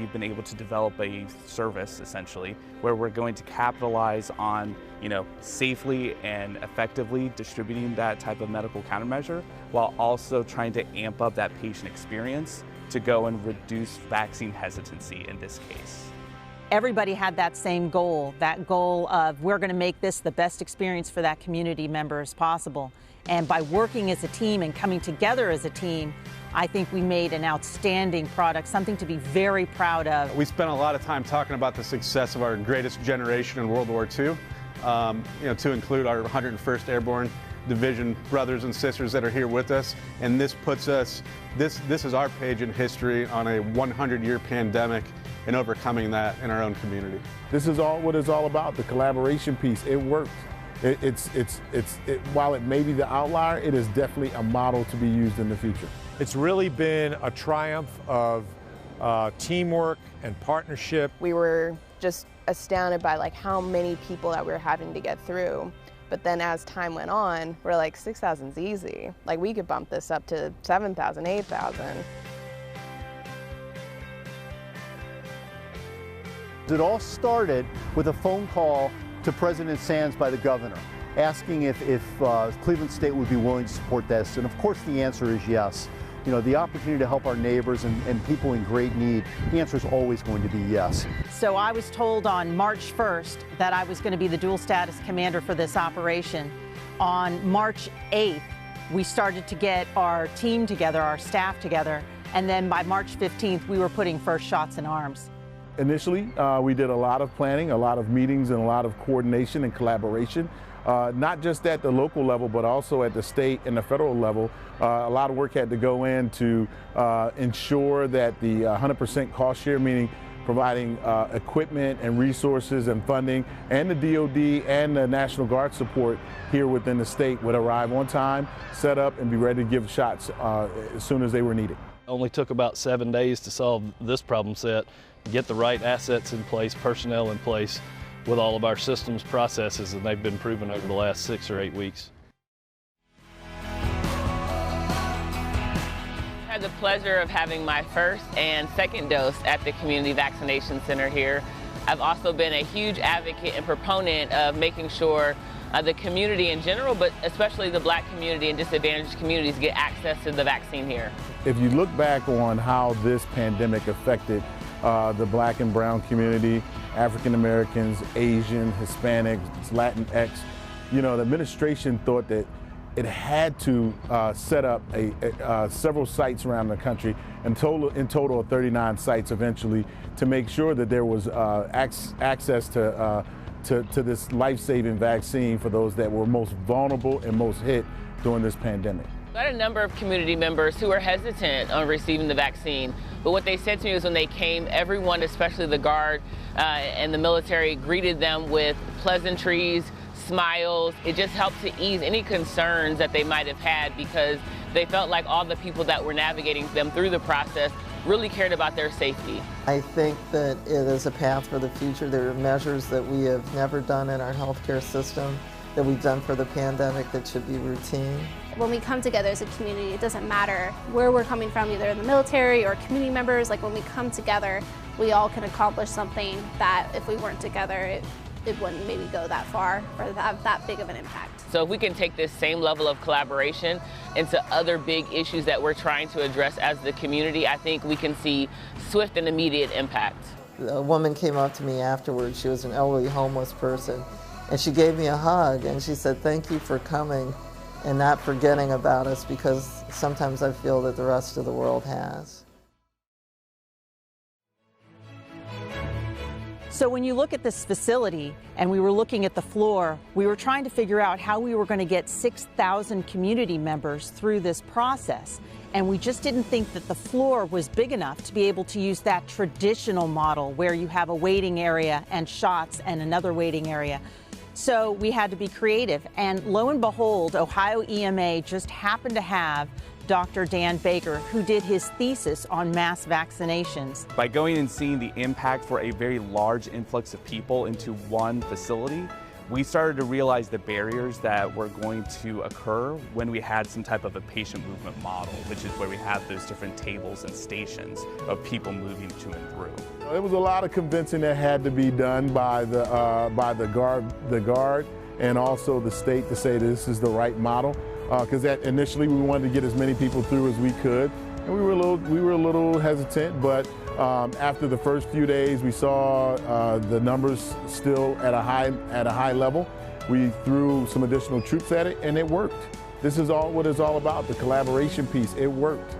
we've been able to develop a service, essentially, where we're going to capitalize on, safely and effectively distributing that type of medical countermeasure, while also trying to amp up that patient experience to go and reduce vaccine hesitancy in this case. Everybody had that same goal, of we're going to make this the best experience for that community member as possible. And by working as a team and coming together as a team, I think we made an outstanding product, something to be very proud of. We spent a lot of time talking about the success of our greatest generation in World War II, to include our 101st Airborne Division brothers and sisters that are here with us. And this puts us, this is our page in history on a 100-year pandemic and overcoming that in our own community. This is what it's all about, the collaboration piece. It works. While it may be the outlier, it is definitely a model to be used in the future. It's really been a triumph of teamwork and partnership. We were just astounded by how many people that we were having to get through. But then as time went on, we're like, 6,000's easy. We could bump this up to 7,000, 8,000. It all started with a phone call to President Sands by the governor, asking if Cleveland State would be willing to support this. And of course the answer is yes. The opportunity to help our neighbors and people in great need, the answer is always going to be yes. So I was told on March 1st that I was going to be the dual status commander for this operation. On March 8th, we started to get our team together, our staff together, and then by March 15th, we were putting first shots in arms. Initially, we did a lot of planning, a lot of meetings, and a lot of coordination and collaboration, not just at the local level, but also at the state and the federal level. A lot of work had to go in to ensure that the 100% cost share, meaning providing equipment and resources and funding, and the DOD and the National Guard support here within the state would arrive on time, set up, and be ready to give shots as soon as they were needed. It only took about 7 days to solve this problem set, get the right assets in place, personnel in place with all of our systems, processes, and they've been proven over the last 6 or 8 weeks. I had the pleasure of having my first and second dose at the Community Vaccination Center here. I've also been a huge advocate and proponent of making sure the community in general, but especially the Black community and disadvantaged communities, get access to the vaccine here. If you look back on how this pandemic affected the Black and brown community, African Americans, Asian, Hispanics, Latinx, the administration thought that it had to set up several sites around the country, in total of 39 sites eventually, to make sure that there was access to this life-saving vaccine for those that were most vulnerable and most hit during this pandemic. I had a number of community members who were hesitant on receiving the vaccine, but what they said to me was when they came, everyone, especially the Guard and the military, greeted them with pleasantries, smiles. It just helped to ease any concerns that they might have had, because they felt like all the people that were navigating them through the process really cared about their safety. I think that it is a path for the future. There are measures that we have never done in our healthcare system that we've done for the pandemic that should be routine. When we come together as a community, it doesn't matter where we're coming from, either in the military or community members. When we come together, we all can accomplish something that if we weren't together, it wouldn't maybe go that far or have that big of an impact. So if we can take this same level of collaboration into other big issues that we're trying to address as the community, I think we can see swift and immediate impact. A woman came up to me afterwards. She was an elderly homeless person, and she gave me a hug, and she said, "Thank you for coming and not forgetting about us, because sometimes I feel that the rest of the world has." So when you look at this facility, and we were looking at the floor, we were trying to figure out how we were going to get 6,000 community members through this process. And we just didn't think that the floor was big enough to be able to use that traditional model where you have a waiting area and shots and another waiting area. So we had to be creative. And lo and behold, Ohio EMA just happened to have Dr. Dan Baker, who did his thesis on mass vaccinations. By going and seeing the impact for a very large influx of people into one facility, we started to realize the barriers that were going to occur when we had some type of a patient movement model, which is where we have those different tables and stations of people moving to and through. There was a lot of convincing that had to be done by the guard and also the state to say this is the right model, because initially we wanted to get as many people through as we could, and we were a little hesitant, but after the first few days, we saw the numbers still at a high level. We threw some additional troops at it, and it worked. This is what it's all about, the collaboration piece. It worked.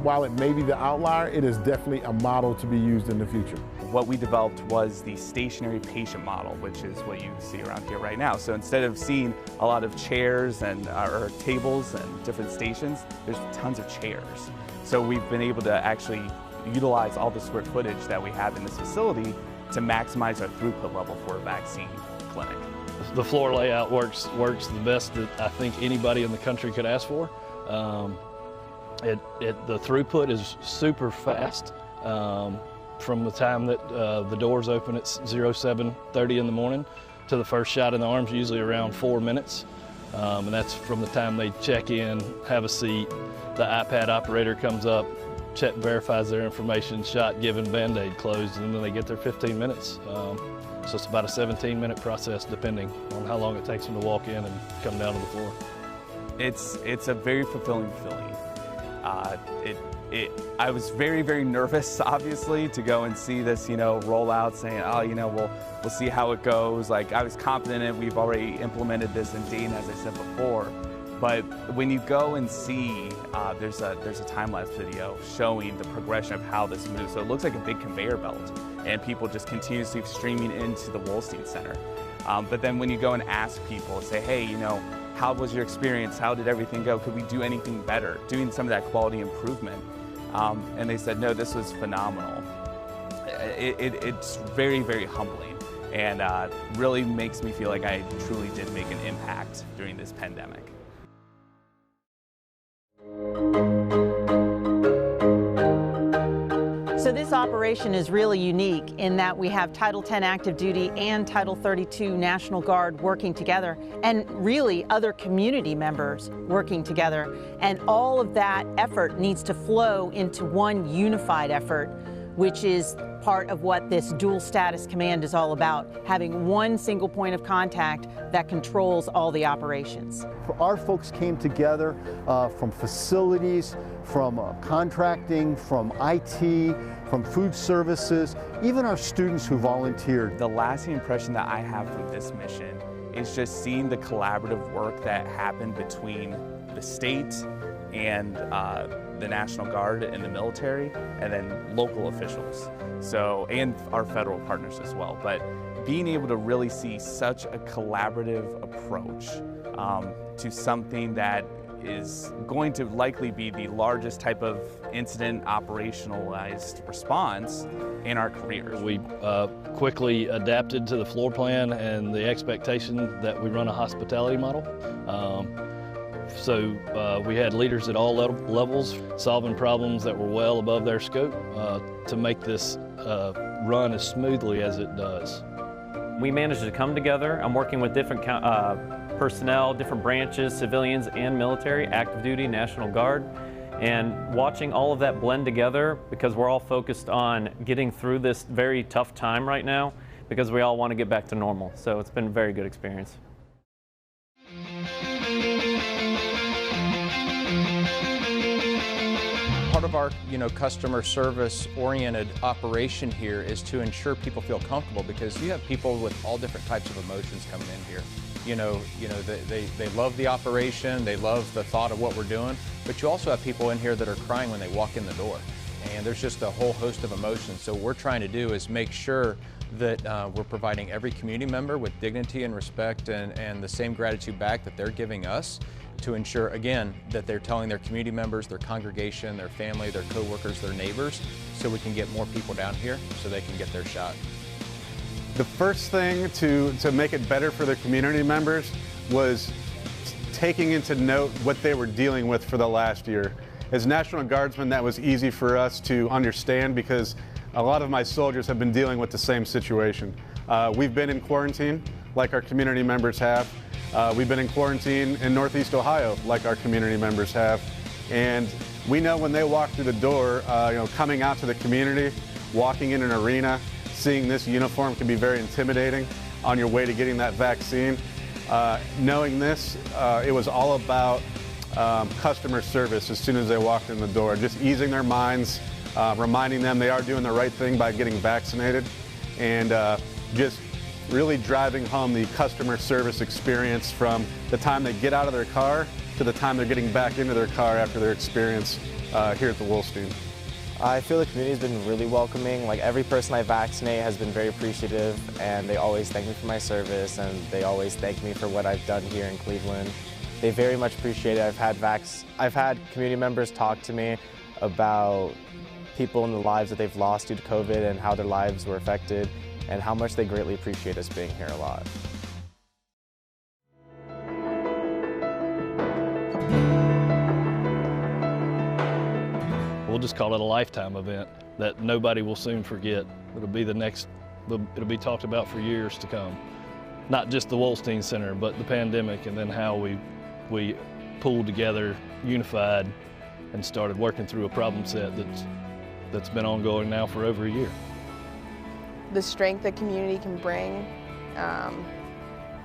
While it may be the outlier, it is definitely a model to be used in the future. What we developed was the stationary patient model, which is what you see around here right now. So instead of seeing a lot of chairs and or tables and different stations, there's tons of chairs. So we've been able to actually utilize all the square footage that we have in this facility to maximize our throughput level for a vaccine clinic. The floor layout works the best that I think anybody in the country could ask for. The throughput is super fast from the time that the doors open at 07:30 in the morning to the first shot in the arms, usually around 4 minutes. And that's from the time they check in, have a seat, the iPad operator comes up, verifies their information, shot given, Band-Aid closed, and then they get their 15 minutes. So it's about a 17-minute process depending on how long it takes them to walk in and come down to the floor. It's a very fulfilling feeling. I was very, very nervous, obviously, to go and see this, roll out, saying, oh, we'll see how it goes. Like, I was confident in it. We've already implemented this in Dayton, as I said before. But when you go and see, there's a time-lapse video showing the progression of how this moves. So it looks like a big conveyor belt, and people just continuously streaming into the Wolstein Center. But then when you go and ask people, say, hey, how was your experience? How did everything go? Could we do anything better? Doing some of that quality improvement. And they said, no, this was phenomenal. It's very, very humbling, and really makes me feel like I truly did make an impact during this pandemic. So this operation is really unique in that we have Title 10 active duty and Title 32 National Guard working together, and really other community members working together. And all of that effort needs to flow into one unified effort, which is part of what this dual status command is all about, having one single point of contact that controls all the operations. Our folks came together from facilities, from contracting, from IT, from food services, even our students who volunteered. The lasting impression that I have from this mission is just seeing the collaborative work that happened between the state and the National Guard and the military, and then local officials, and our federal partners as well. But being able to really see such a collaborative approach to something that is going to likely be the largest type of incident operationalized response in our careers. We quickly adapted to the floor plan and the expectation that we run a hospitality model. So we had leaders at all levels solving problems that were well above their scope to make this run as smoothly as it does. We managed to come together. I'm working with different personnel, different branches, civilians and military, active duty, National Guard, and watching all of that blend together because we're all focused on getting through this very tough time right now because we all want to get back to normal. So it's been a very good experience. Part of our, customer service oriented operation here is to ensure people feel comfortable because you have people with all different types of emotions coming in here. They love the operation, they love the thought of what we're doing, but you also have people in here that are crying when they walk in the door. And there's just a whole host of emotions. So what we're trying to do is make sure that we're providing every community member with dignity and respect and the same gratitude back that they're giving us, to ensure, again, that they're telling their community members, their congregation, their family, their coworkers, their neighbors, so we can get more people down here so they can get their shot. The first thing to make it better for the community members was taking into note what they were dealing with for the last year. As National Guardsmen, that was easy for us to understand because a lot of my soldiers have been dealing with the same situation. We've been in quarantine like our community members have. We've been in quarantine in Northeast Ohio like our community members have. And we know when they walk through the door, coming out to the community, walking in an arena, seeing this uniform can be very intimidating on your way to getting that vaccine. Knowing this, it was all about customer service as soon as they walked in the door, just easing their minds, reminding them they are doing the right thing by getting vaccinated, and just really driving home the customer service experience from the time they get out of their car to the time they're getting back into their car after their experience here at the Wolstein. I feel the community has been really welcoming. Like, every person I vaccinate has been very appreciative, and they always thank me for my service, and they always thank me for what I've done here in Cleveland. They very much appreciate it. I've had community members talk to me about people in the lives that they've lost due to COVID and how their lives were affected, and how much they greatly appreciate us being here a lot. We'll just call it a lifetime event that nobody will soon forget. It'll be talked about for years to come. Not just the Wolstein Center, but the pandemic, and then how we pulled together, unified, and started working through a problem set that's been ongoing now for over a year. The strength the community can bring,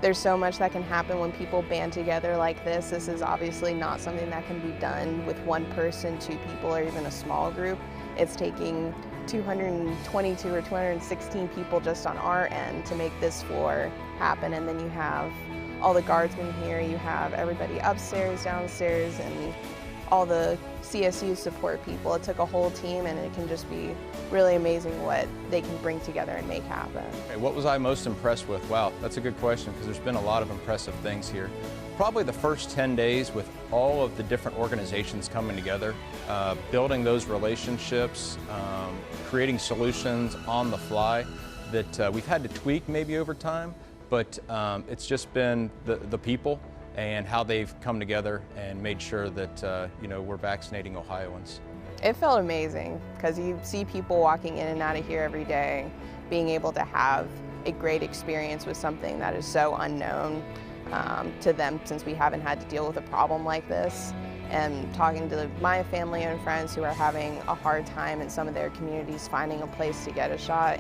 there's so much that can happen when people band together like this. This is obviously not something that can be done with one person, two people, or even a small group. It's taking 222 or 216 people just on our end to make this floor happen. And then you have all the guardsmen here, you have everybody upstairs, downstairs, and all the CSU support people. It took a whole team, and it can just be really amazing what they can bring together and make happen. Okay, what was I most impressed with? Wow, that's a good question, because there's been a lot of impressive things here. Probably the first 10 days with all of the different organizations coming together, building those relationships, creating solutions on the fly that we've had to tweak maybe over time, but it's just been the people and how they've come together and made sure that we're vaccinating Ohioans. It felt amazing, because you see people walking in and out of here every day, being able to have a great experience with something that is so unknown to them, since we haven't had to deal with a problem like this, and talking to my family and friends who are having a hard time in some of their communities finding a place to get a shot,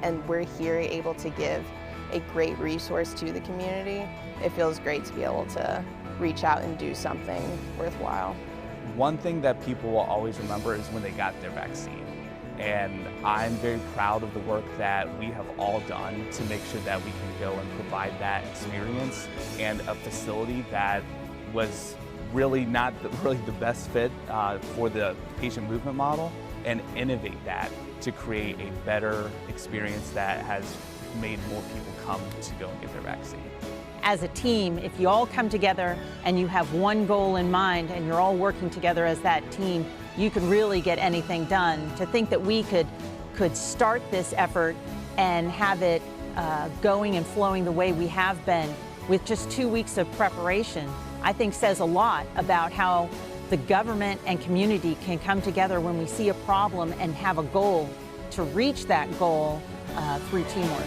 and we're here able to give a great resource to the community. It feels great to be able to reach out and do something worthwhile. One thing that people will always remember is when they got their vaccine. And I'm very proud of the work that we have all done to make sure that we can go and provide that experience, and a facility that was really not really the best fit for the patient movement model, and innovate that to create a better experience that has made more people come to go and get their vaccine. As a team, if you all come together and you have one goal in mind and you're all working together as that team, you can really get anything done. To think that we could start this effort and have it going and flowing the way we have been with just 2 weeks of preparation, I think says a lot about how the government and community can come together when we see a problem and have a goal to reach that goal through teamwork.